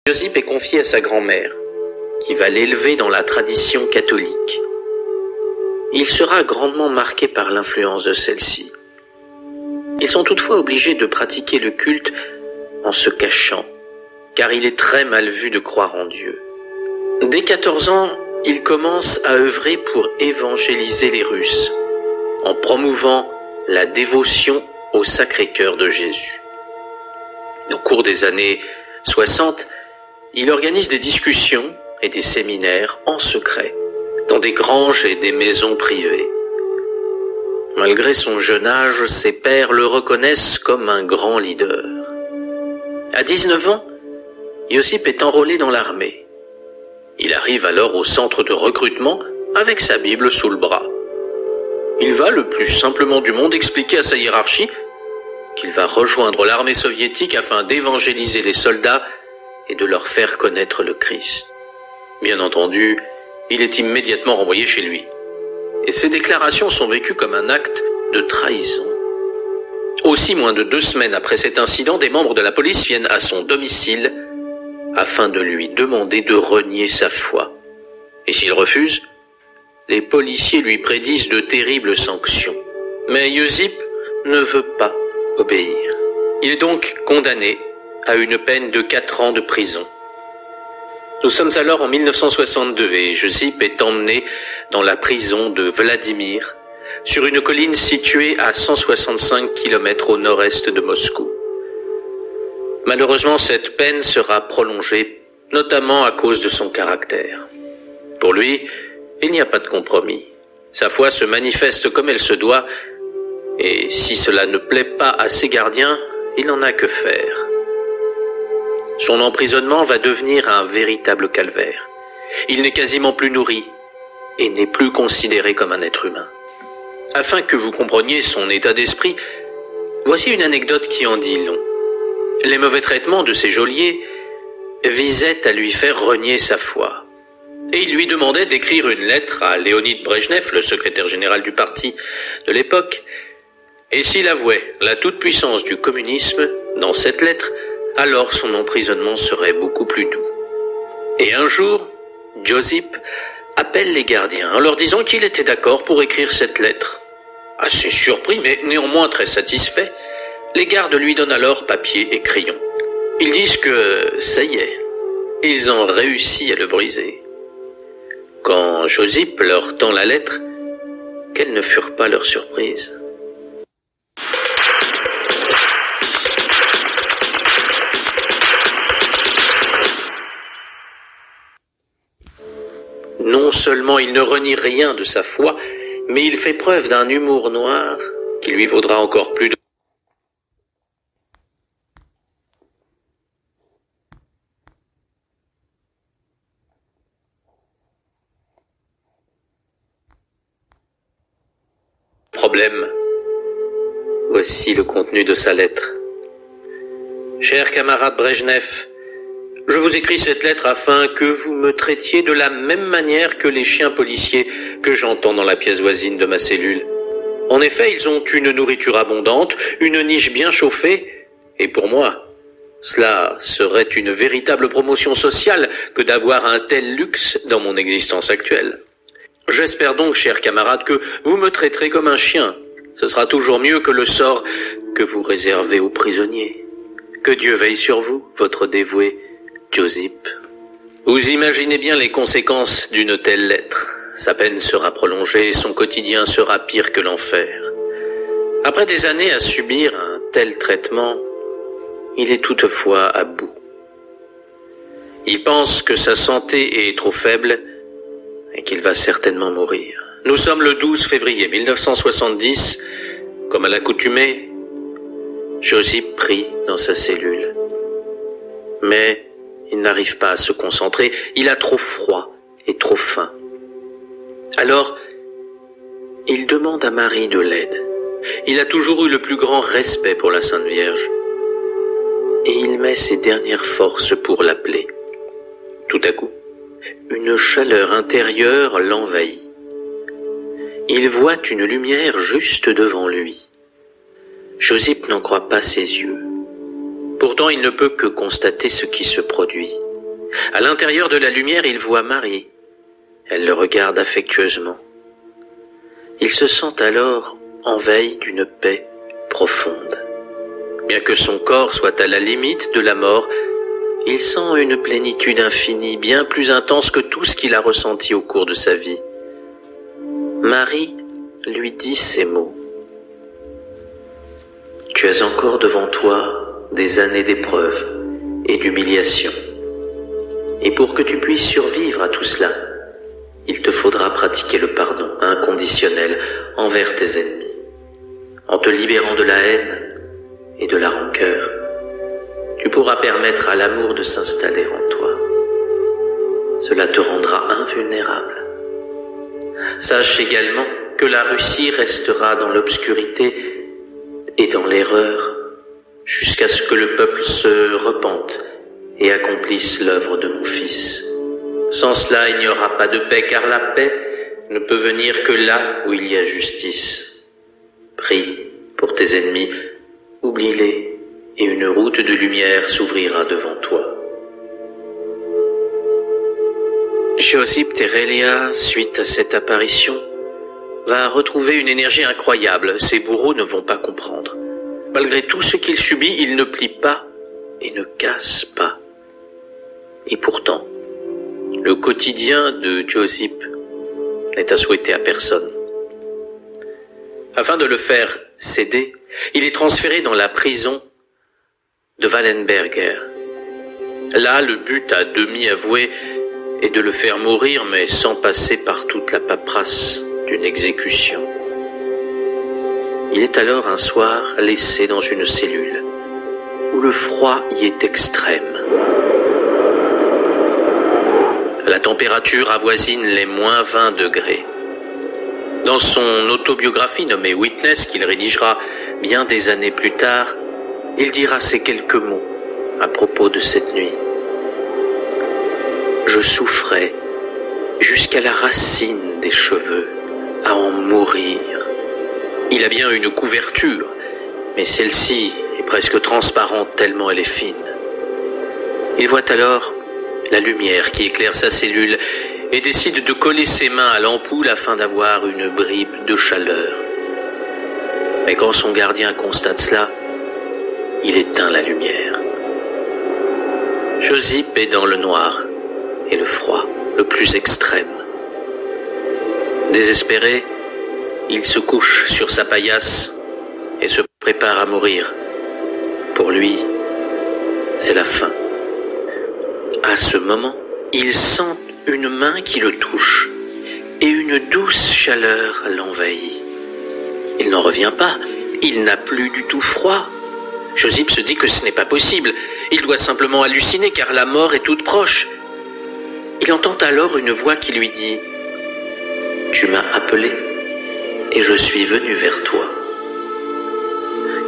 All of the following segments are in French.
Josip est confié à sa grand-mère, qui va l'élever dans la tradition catholique. Il sera grandement marqué par l'influence de celle-ci. Ils sont toutefois obligés de pratiquer le culte en se cachant, car il est très mal vu de croire en Dieu. Dès 14 ans, il commence à œuvrer pour évangéliser les Russes, en promouvant la dévotion au Sacré-Cœur de Jésus. Au cours des années 60, il organise des discussions et des séminaires en secret, dans des granges et des maisons privées. Malgré son jeune âge, ses pairs le reconnaissent comme un grand leader. À 19 ans, Josip est enrôlé dans l'armée. Il arrive alors au centre de recrutement avec sa Bible sous le bras. Il va, le plus simplement du monde, expliquer à sa hiérarchie qu'il va rejoindre l'armée soviétique afin d'évangéliser les soldats et de leur faire connaître le Christ. Bien entendu, il est immédiatement renvoyé chez lui. Et ses déclarations sont vécues comme un acte de trahison. Aussi, moins de 2 semaines après cet incident, des membres de la police viennent à son domicile afin de lui demander de renier sa foi. Et s'il refuse, les policiers lui prédisent de terribles sanctions. Mais Josip ne veut pas obéir. Il est donc condamné à une peine de 4 ans de prison. Nous sommes alors en 1962 et Josip est emmené dans la prison de Vladimir, sur une colline située à 165 km au nord-est de Moscou. Malheureusement, cette peine sera prolongée, notamment à cause de son caractère. Pour lui, il n'y a pas de compromis. Sa foi se manifeste comme elle se doit, et si cela ne plaît pas à ses gardiens, il n'en a que faire. Son emprisonnement va devenir un véritable calvaire. Il n'est quasiment plus nourri et n'est plus considéré comme un être humain. Afin que vous compreniez son état d'esprit, voici une anecdote qui en dit long. Les mauvais traitements de ses geôliers visaient à lui faire renier sa foi. Et il lui demandait d'écrire une lettre à Léonid Brejnev, le secrétaire général du parti de l'époque, et s'il avouait la toute-puissance du communisme dans cette lettre, alors son emprisonnement serait beaucoup plus doux. Et un jour, Josip appelle les gardiens en leur disant qu'il était d'accord pour écrire cette lettre. Assez surpris, mais néanmoins très satisfait, les gardes lui donnent alors papier et crayon. Ils disent que ça y est, ils ont réussi à le briser. Quand Josip leur tend la lettre, quelle ne furent pas leurs surprises. Non seulement il ne renie rien de sa foi, mais il fait preuve d'un humour noir qui lui vaudra encore plus de problème. Voici le contenu de sa lettre. Cher camarade Brejnev, je vous écris cette lettre afin que vous me traitiez de la même manière que les chiens policiers que j'entends dans la pièce voisine de ma cellule. En effet, ils ont une nourriture abondante, une niche bien chauffée, et pour moi, cela serait une véritable promotion sociale que d'avoir un tel luxe dans mon existence actuelle. J'espère donc, chers camarades, que vous me traiterez comme un chien. Ce sera toujours mieux que le sort que vous réservez aux prisonniers. Que Dieu veille sur vous, votre dévoué Josip. Vous imaginez bien les conséquences d'une telle lettre. Sa peine sera prolongée et son quotidien sera pire que l'enfer. Après des années à subir un tel traitement, il est toutefois à bout. Il pense que sa santé est trop faible et qu'il va certainement mourir. Nous sommes le 12 février 1970. Comme à l'accoutumée, Josip prie dans sa cellule. Mais il n'arrive pas à se concentrer, il a trop froid et trop faim. Alors, il demande à Marie de l'aide. Il a toujours eu le plus grand respect pour la Sainte Vierge. Et il met ses dernières forces pour l'appeler. Tout à coup, une chaleur intérieure l'envahit. Il voit une lumière juste devant lui. Josip n'en croit pas ses yeux. Pourtant, il ne peut que constater ce qui se produit. À l'intérieur de la lumière, il voit Marie. Elle le regarde affectueusement. Il se sent alors en veille d'une paix profonde. Bien que son corps soit à la limite de la mort, il sent une plénitude infinie, bien plus intense que tout ce qu'il a ressenti au cours de sa vie. Marie lui dit ces mots. « Tu as encore devant toi des années d'épreuves et d'humiliation. Et pour que tu puisses survivre à tout cela, il te faudra pratiquer le pardon inconditionnel envers tes ennemis. En te libérant de la haine et de la rancœur, tu pourras permettre à l'amour de s'installer en toi. Cela te rendra invulnérable. Sache également que la Russie restera dans l'obscurité et dans l'erreur jusqu'à ce que le peuple se repente et accomplisse l'œuvre de mon Fils. Sans cela, il n'y aura pas de paix, car la paix ne peut venir que là où il y a justice. Prie pour tes ennemis, oublie-les, et une route de lumière s'ouvrira devant toi. » Josip Terelia, suite à cette apparition, va retrouver une énergie incroyable. Ses bourreaux ne vont pas comprendre. Malgré tout ce qu'il subit, il ne plie pas et ne casse pas. Et pourtant, le quotidien de Josip n'est à souhaiter à personne. Afin de le faire céder, il est transféré dans la prison de Wallenberger. Là, le but à demi avoué est de le faire mourir, mais sans passer par toute la paperasse d'une exécution. Il est alors un soir laissé dans une cellule où le froid y est extrême. La température avoisine les moins 20 degrés. Dans son autobiographie nommée Witness, qu'il rédigera bien des années plus tard, il dira ces quelques mots à propos de cette nuit. « Je souffrais jusqu'à la racine des cheveux, à en mourir. Il a bien une couverture, mais celle-ci est presque transparente tellement elle est fine. Il voit alors la lumière qui éclaire sa cellule et décide de coller ses mains à l'ampoule afin d'avoir une bribe de chaleur. Mais quand son gardien constate cela, il éteint la lumière. Josip est dans le noir et le froid le plus extrême. Désespéré, il se couche sur sa paillasse et se prépare à mourir. Pour lui, c'est la fin. À ce moment, il sent une main qui le touche et une douce chaleur l'envahit. Il n'en revient pas, il n'a plus du tout froid. Josip se dit que ce n'est pas possible, il doit simplement halluciner car la mort est toute proche. Il entend alors une voix qui lui dit « Tu m'as appelé et je suis venu vers toi. »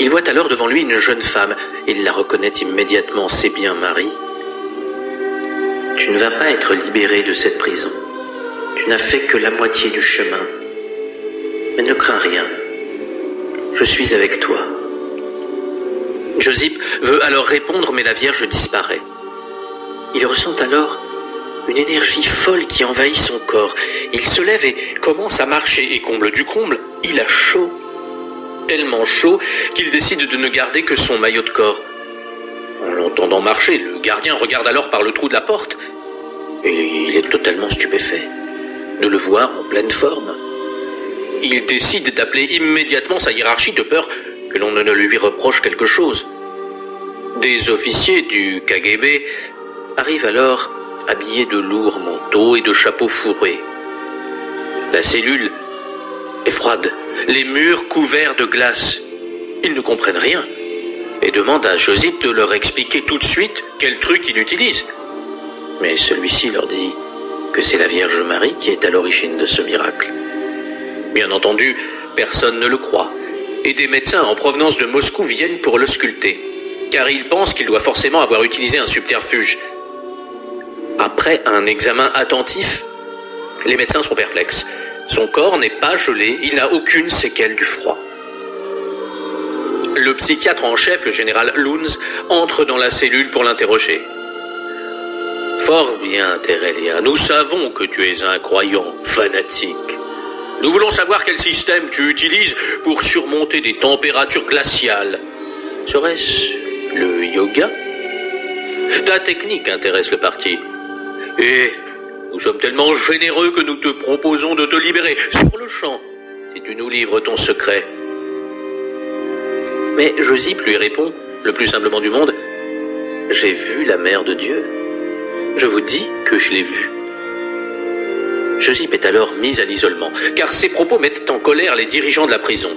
Il voit alors devant lui une jeune femme, il la reconnaît immédiatement, c'est bien Marie. « Tu ne vas pas être libéré de cette prison, tu n'as fait que la moitié du chemin, mais ne crains rien, je suis avec toi. » Josip veut alors répondre, mais la Vierge disparaît. Il ressent alors une énergie folle qui envahit son corps. Il se lève et commence à marcher, et comble du comble, il a chaud. Tellement chaud qu'il décide de ne garder que son maillot de corps. En l'entendant marcher, le gardien regarde alors par le trou de la porte, et il est totalement stupéfait de le voir en pleine forme. Il décide d'appeler immédiatement sa hiérarchie de peur que l'on ne lui reproche quelque chose. Des officiers du KGB arrivent alors habillés de lourds manteaux et de chapeaux fourrés. La cellule est froide, les murs couverts de glace. Ils ne comprennent rien et demandent à Josip de leur expliquer tout de suite quel truc il utilise. Mais celui-ci leur dit que c'est la Vierge Marie qui est à l'origine de ce miracle. Bien entendu, personne ne le croit, et des médecins en provenance de Moscou viennent pour le sculpter, car ils pensent qu'il doit forcément avoir utilisé un subterfuge. Après un examen attentif, les médecins sont perplexes. Son corps n'est pas gelé, il n'a aucune séquelle du froid. Le psychiatre en chef, le général Lunz, entre dans la cellule pour l'interroger. « Fort bien, Terelia. Nous savons que tu es un croyant fanatique. Nous voulons savoir quel système tu utilises pour surmonter des températures glaciales. Serait-ce le yoga? Ta technique intéresse le parti. Et nous sommes tellement généreux que nous te proposons de te libérer sur le champ si tu nous livres ton secret. Mais Josip lui répond, le plus simplement du monde, « J'ai vu la mère de Dieu. Je vous dis que je l'ai vue. » Josip est alors mis à l'isolement, car ses propos mettent en colère les dirigeants de la prison.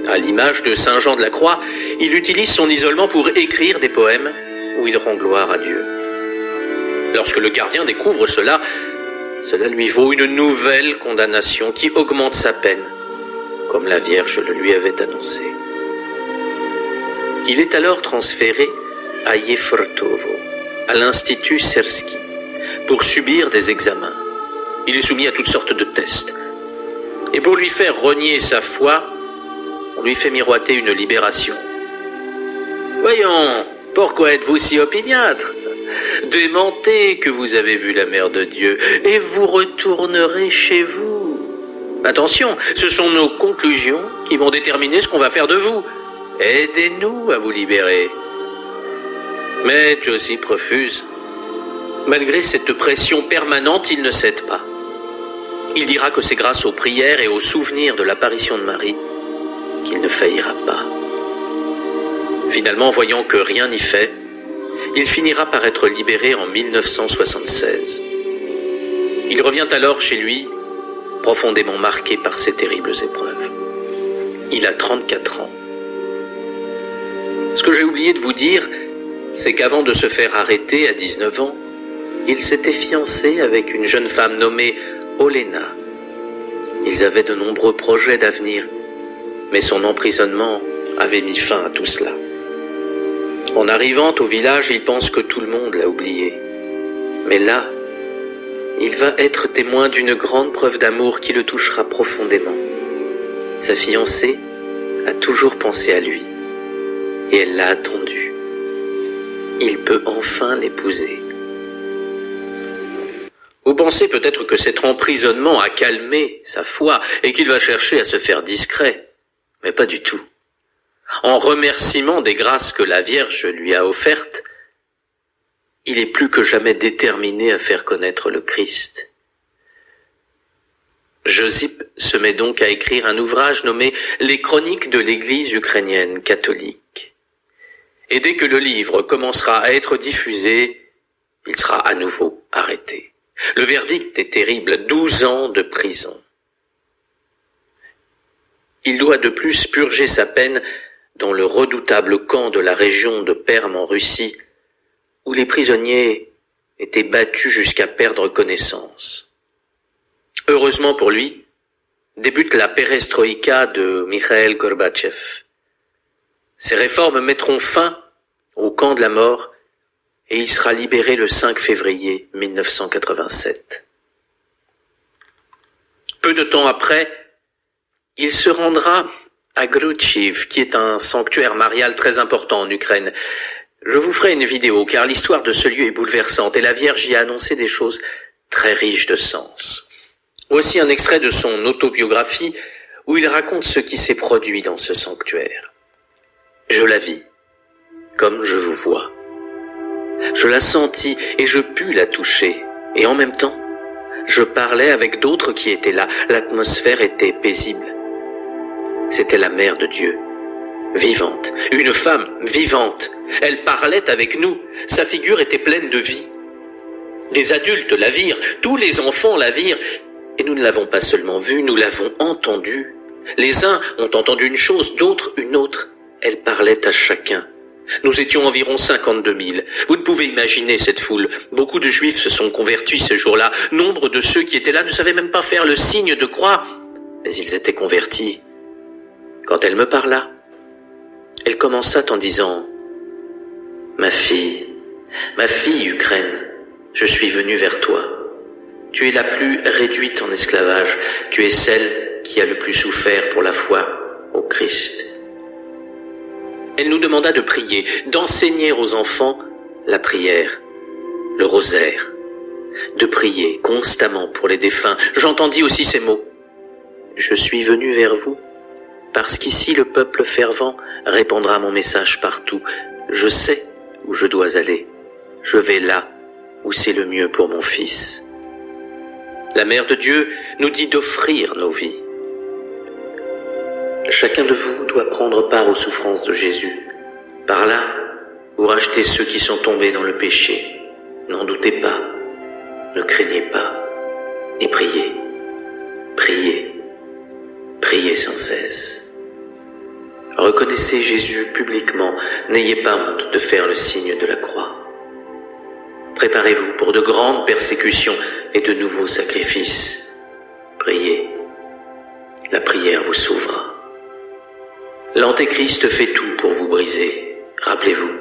À l'image de Saint Jean de la Croix, il utilise son isolement pour écrire des poèmes où il rend gloire à Dieu. Lorsque le gardien découvre cela, cela lui vaut une nouvelle condamnation qui augmente sa peine, comme la Vierge le lui avait annoncé. Il est alors transféré à Jefortovo, à l'Institut Sersky, pour subir des examens. Il est soumis à toutes sortes de tests. Et pour lui faire renier sa foi, on lui fait miroiter une libération. « Voyons, pourquoi êtes-vous si opiniâtre ? Démentez que vous avez vu la mère de Dieu, et vous retournerez chez vous. Attention, ce sont nos conclusions qui vont déterminer ce qu'on va faire de vous. Aidez-nous à vous libérer. » Mais Josip refuse. Malgré cette pression permanente, il ne cède pas. Il dira que c'est grâce aux prières et aux souvenirs de l'apparition de Marie qu'il ne faillira pas. Finalement, voyant que rien n'y fait, il finira par être libéré en 1976. Il revient alors chez lui, profondément marqué par ces terribles épreuves. Il a 34 ans. Ce que j'ai oublié de vous dire, c'est qu'avant de se faire arrêter à 19 ans, il s'était fiancé avec une jeune femme nommée Olena. Ils avaient de nombreux projets d'avenir, mais son emprisonnement avait mis fin à tout cela. En arrivant au village, il pense que tout le monde l'a oublié. Mais là, il va être témoin d'une grande preuve d'amour qui le touchera profondément. Sa fiancée a toujours pensé à lui, et elle l'a attendu. Il peut enfin l'épouser. Vous pensez peut-être que cet emprisonnement a calmé sa foi et qu'il va chercher à se faire discret, mais pas du tout. En remerciement des grâces que la Vierge lui a offertes, il est plus que jamais déterminé à faire connaître le Christ. Josip se met donc à écrire un ouvrage nommé « Les chroniques de l'Église ukrainienne catholique ». Et dès que le livre commencera à être diffusé, il sera à nouveau arrêté. Le verdict est terrible, 12 ans de prison. Il doit de plus purger sa peine dans le redoutable camp de la région de Perm en Russie, où les prisonniers étaient battus jusqu'à perdre connaissance. Heureusement pour lui, débute la perestroïka de Mikhail Gorbatchev. Ces réformes mettront fin au camp de la mort et il sera libéré le 5 février 1987. Peu de temps après, il se rendra à Gruchiv, qui est un sanctuaire marial très important en Ukraine. Je vous ferai une vidéo, car l'histoire de ce lieu est bouleversante et la Vierge y a annoncé des choses très riches de sens. Voici un extrait de son autobiographie où il raconte ce qui s'est produit dans ce sanctuaire. Je la vis, comme je vous vois. Je la sentis et je pus la toucher. Et en même temps, je parlais avec d'autres qui étaient là. L'atmosphère était paisible. C'était la mère de Dieu, vivante, une femme vivante. Elle parlait avec nous. Sa figure était pleine de vie. Des adultes la virent, tous les enfants la virent. Et nous ne l'avons pas seulement vue, nous l'avons entendue. Les uns ont entendu une chose, d'autres une autre. Elle parlait à chacun. Nous étions environ 52 000. Vous ne pouvez imaginer cette foule. Beaucoup de Juifs se sont convertis ce jour-là. Nombre de ceux qui étaient là ne savaient même pas faire le signe de croix. Mais ils étaient convertis. Quand elle me parla, elle commença en disant « ma fille Ukraine, je suis venue vers toi. Tu es la plus réduite en esclavage. Tu es celle qui a le plus souffert pour la foi au Christ. » Elle nous demanda de prier, d'enseigner aux enfants la prière. le rosaire, de prier constamment pour les défunts. J'entendis aussi ces mots. Je suis venu vers vous, parce qu'ici le peuple fervent répandra mon message partout. Je sais où je dois aller. Je vais là où c'est le mieux pour mon fils. La Mère de Dieu nous dit d'offrir nos vies. Chacun de vous doit prendre part aux souffrances de Jésus. Par là, vous rachetez ceux qui sont tombés dans le péché. N'en doutez pas, ne craignez pas, et priez, priez, priez sans cesse. Reconnaissez Jésus publiquement, n'ayez pas honte de faire le signe de la croix. Préparez-vous pour de grandes persécutions et de nouveaux sacrifices. Priez, la prière vous sauvera. L'Antéchrist fait tout pour vous briser. Rappelez-vous,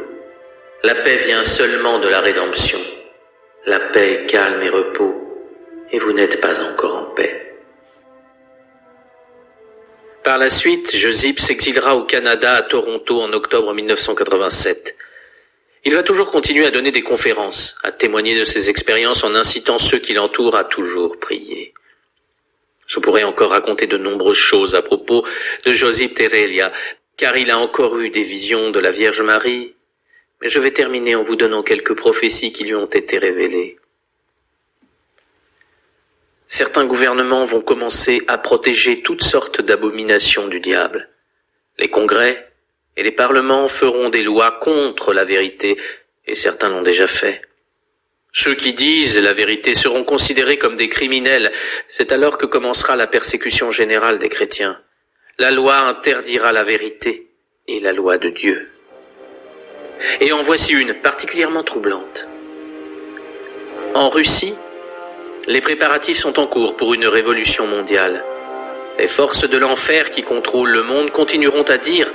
la paix vient seulement de la rédemption. La paix, calme et repos, et vous n'êtes pas encore en paix. Par la suite, Josip s'exilera au Canada, à Toronto, en octobre 1987. Il va toujours continuer à donner des conférences, à témoigner de ses expériences en incitant ceux qui l'entourent à toujours prier. Je pourrais encore raconter de nombreuses choses à propos de Josip Terelia, car il a encore eu des visions de la Vierge Marie, mais je vais terminer en vous donnant quelques prophéties qui lui ont été révélées. Certains gouvernements vont commencer à protéger toutes sortes d'abominations du diable. Les congrès et les parlements feront des lois contre la vérité, et certains l'ont déjà fait. Ceux qui disent la vérité seront considérés comme des criminels. C'est alors que commencera la persécution générale des chrétiens. La loi interdira la vérité et la loi de Dieu. Et en voici une particulièrement troublante. En Russie, les préparatifs sont en cours pour une révolution mondiale. Les forces de l'enfer qui contrôlent le monde continueront à dire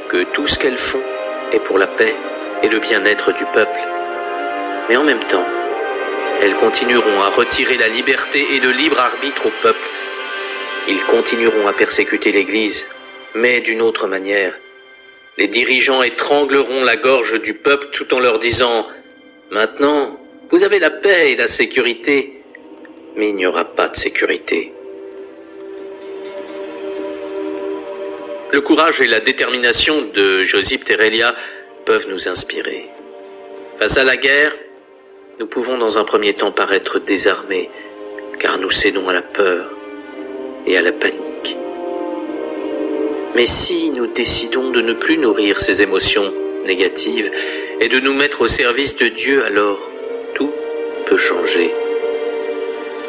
que tout ce qu'elles font est pour la paix et le bien-être du peuple. Mais en même temps, elles continueront à retirer la liberté et le libre arbitre au peuple. Ils continueront à persécuter l'Église, mais d'une autre manière. Les dirigeants étrangleront la gorge du peuple tout en leur disant « Maintenant, vous avez la paix et la sécurité, mais il n'y aura pas de sécurité. » Le courage et la détermination de Josip Terelia peuvent nous inspirer. Face à la guerre, nous pouvons dans un premier temps paraître désarmés, car nous cédons à la peur et à la panique. Mais si nous décidons de ne plus nourrir ces émotions négatives et de nous mettre au service de Dieu, alors tout peut changer.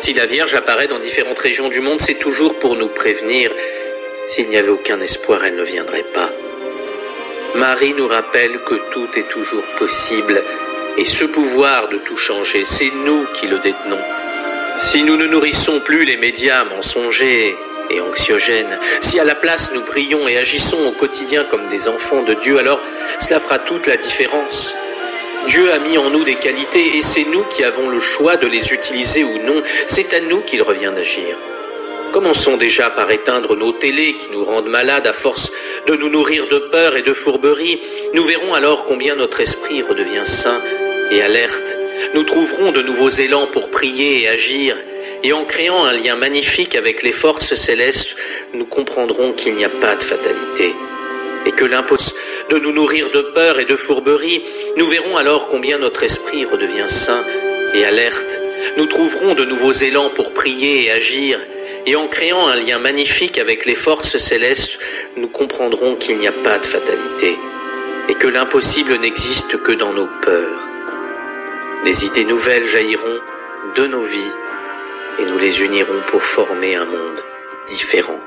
Si la Vierge apparaît dans différentes régions du monde, c'est toujours pour nous prévenir. S'il n'y avait aucun espoir, elle ne viendrait pas. Marie nous rappelle que tout est toujours possible. Et ce pouvoir de tout changer, c'est nous qui le détenons. Si nous ne nourrissons plus les médias mensongers et anxiogènes, si à la place nous prions et agissons au quotidien comme des enfants de Dieu, alors cela fera toute la différence. Dieu a mis en nous des qualités et c'est nous qui avons le choix de les utiliser ou non. C'est à nous qu'il revient d'agir. Commençons déjà par éteindre nos télés qui nous rendent malades à force de nous nourrir de peur et de fourberie. Nous verrons alors combien notre esprit redevient sain et alerte. Nous trouverons de nouveaux élans pour prier et agir. Et en créant un lien magnifique avec les forces célestes, nous comprendrons qu'il n'y a pas de fatalité. Et que l'impossible de nous nourrir de peur et de fourberie, nous verrons alors combien notre esprit redevient sain et alerte. Nous trouverons de nouveaux élans pour prier et agir. Et en créant un lien magnifique avec les forces célestes, nous comprendrons qu'il n'y a pas de fatalité. Et que l'impossible n'existe que dans nos peurs. Des idées nouvelles jailliront de nos vies et nous les unirons pour former un monde différent.